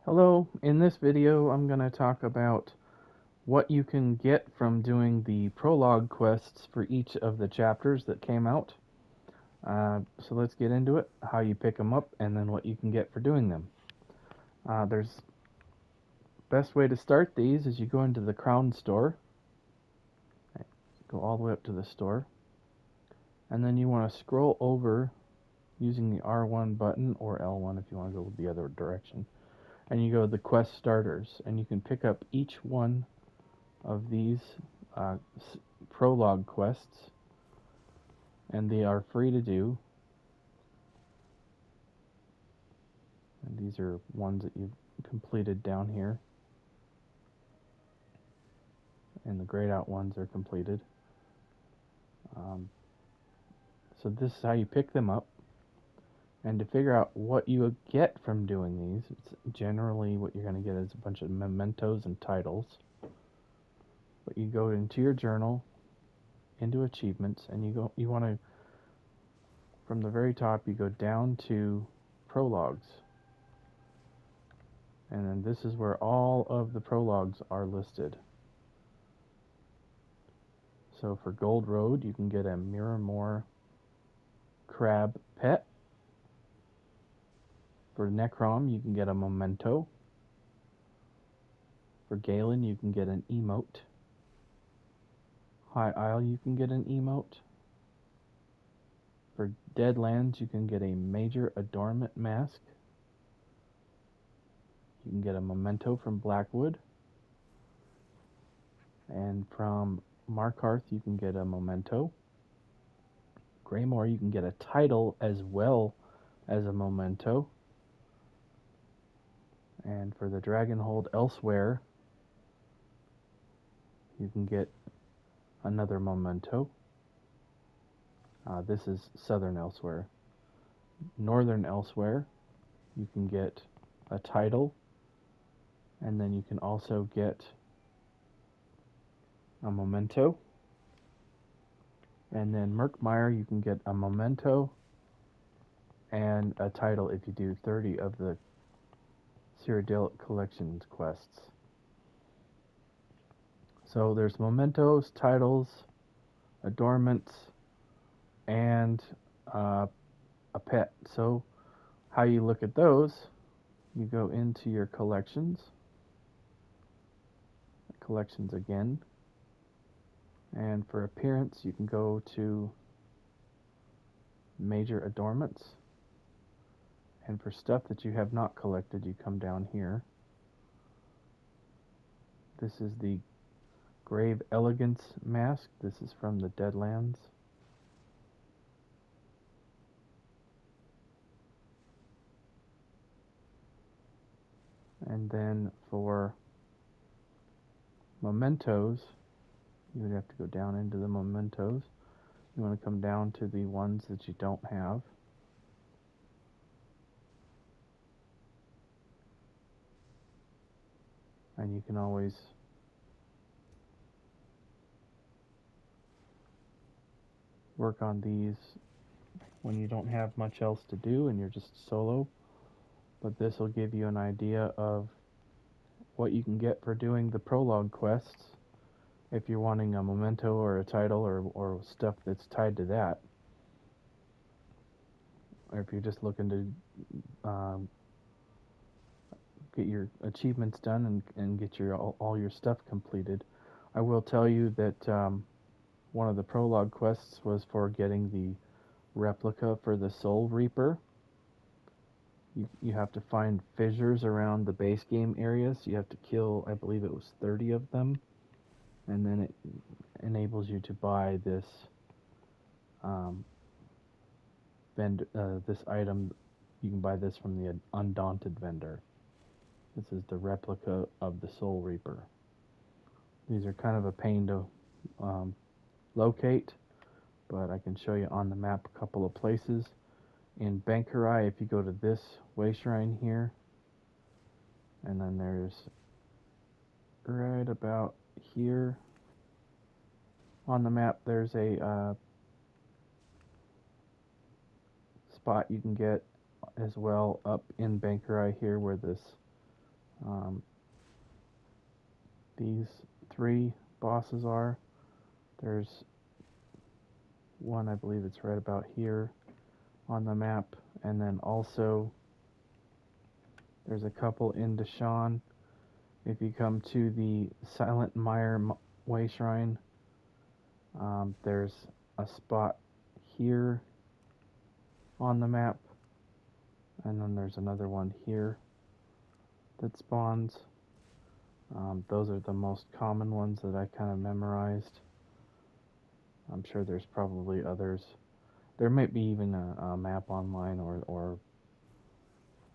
Hello, in this video I'm going to talk about what you can get from doing the prologue quests for each of the chapters that came out. So let's get into it, how you pick them up, and then what you can get for doing them. There's best way to start these is you go into the Crown store, go all the way up to the store, and then you want to scroll over using the R1 button or L1 if you want to go the other direction. And you go to the quest starters, and you can pick up each one of these uh, prologue quests, and they are free to do. And these are ones that you've completed down here, and the grayed out ones are completed. So this is how you pick them up. And to figure out what you get from doing these, it's generally what you're going to get is a bunch of mementos and titles. But you go into your journal, into achievements, and you want to, from the very top, you go down to prologues. And then this is where all of the prologues are listed. So for Gold Road, you can get a Murkmire crab pet. For Nekron, you can get a memento. For Galen, you can get an emote. High Isle, you can get an emote. For Deadlands, you can get a major adornment mask. You can get a memento from Blackwood. And from Mararth, you can get a memento. Greymoor, you can get a title as well as a memento. And for the Dragonhold Elsweyr, you can get another memento. This is Southern Elsweyr. Northern Elsweyr, you can get a title, and then you can also get a memento. And then Murkmire, you can get a memento and a title if you do 30 of the Cyrodiilic Collections quests. So there's mementos, titles, adornments, and a pet. So how you look at those, you go into your collections again, and for appearance you can go to major adornments, and for stuff that you have not collected you come down here. This is the Grave Elegance mask. This is from the Deadlands. And then for mementos, you would have to go down into the mementos. You want to come down to the ones that you don't have. And you can always work on these when you don't have much else to do and you're just solo. But this will give you an idea of what you can get for doing the prologue quests if you're wanting a memento or a title or stuff that's tied to that. Or if you're just looking to get your achievements done and get your all your stuff completed. I will tell you that one of the prologue quests was for getting the replica for the Soul Reaper. You have to find fissures around the base game areas. You have to kill, I believe it was 30 of them, and then it enables you to buy this this item. You can buy this from the Undaunted vendor. This is the replica of the Soul Reaper. These are kind of a pain to locate, but I can show you on the map a couple of places. In Bangkorai, if you go to this way shrine here, and then there's right about here on the map, there's a spot you can get as well up in Bangkorai here where this These 3 bosses are. There's one, I believe it's right about here on the map, and then also there's a couple in Deshaan. If you come to the Silent Mire Way Shrine, there's a spot here on the map, and then there's another one here that spawns. Those are the most common ones that I kind of memorized. I'm sure there's probably others. There might be even a map online or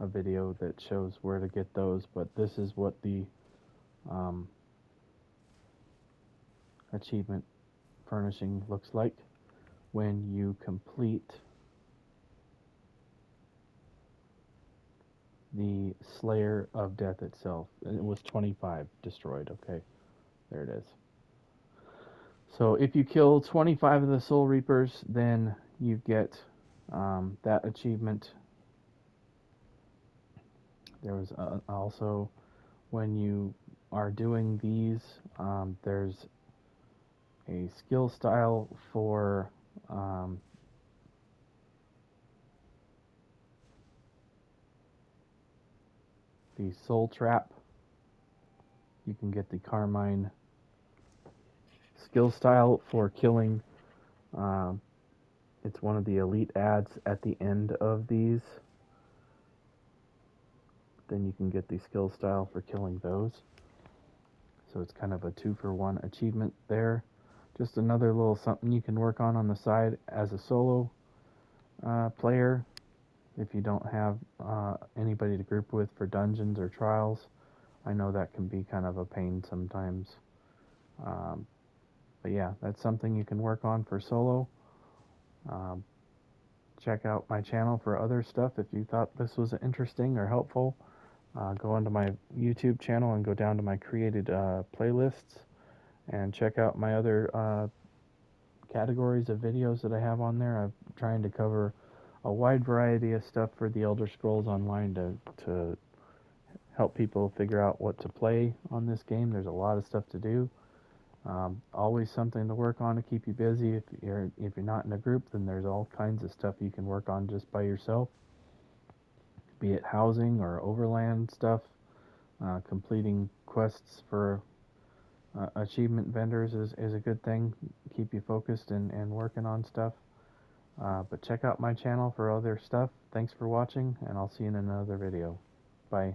a video that shows where to get those, but this is what the achievement furnishing looks like when you complete the Slayer of Death itself. It was 25 destroyed. Okay, there it is. So if you kill 25 of the Soul Reapers, then you get that achievement. There was also, when you are doing these, there's a skill style for the Soul Trap. You can get the Carmine skill style for killing. It's one of the elite ads at the end of these. Then you can get the skill style for killing those. So it's kind of a 2-for-1 achievement there. Just another little something you can work on the side as a solo player if you don't have anybody to group with for dungeons or trials. I know that can be kind of a pain sometimes. But yeah, that's something you can work on for solo. Check out my channel for other stuff if you thought this was interesting or helpful. Go onto my YouTube channel and go down to my created playlists and check out my other categories of videos that I have on there. I'm trying to cover a wide variety of stuff for the Elder Scrolls Online to help people figure out what to play on this game. There's a lot of stuff to do. Always something to work on to keep you busy. If you're not in a group, then there's all kinds of stuff you can work on just by yourself. Be it housing or overland stuff, completing quests for achievement vendors is a good thing. Keep you focused and working on stuff. But check out my channel for other stuff. Thanks for watching, and I'll see you in another video. Bye.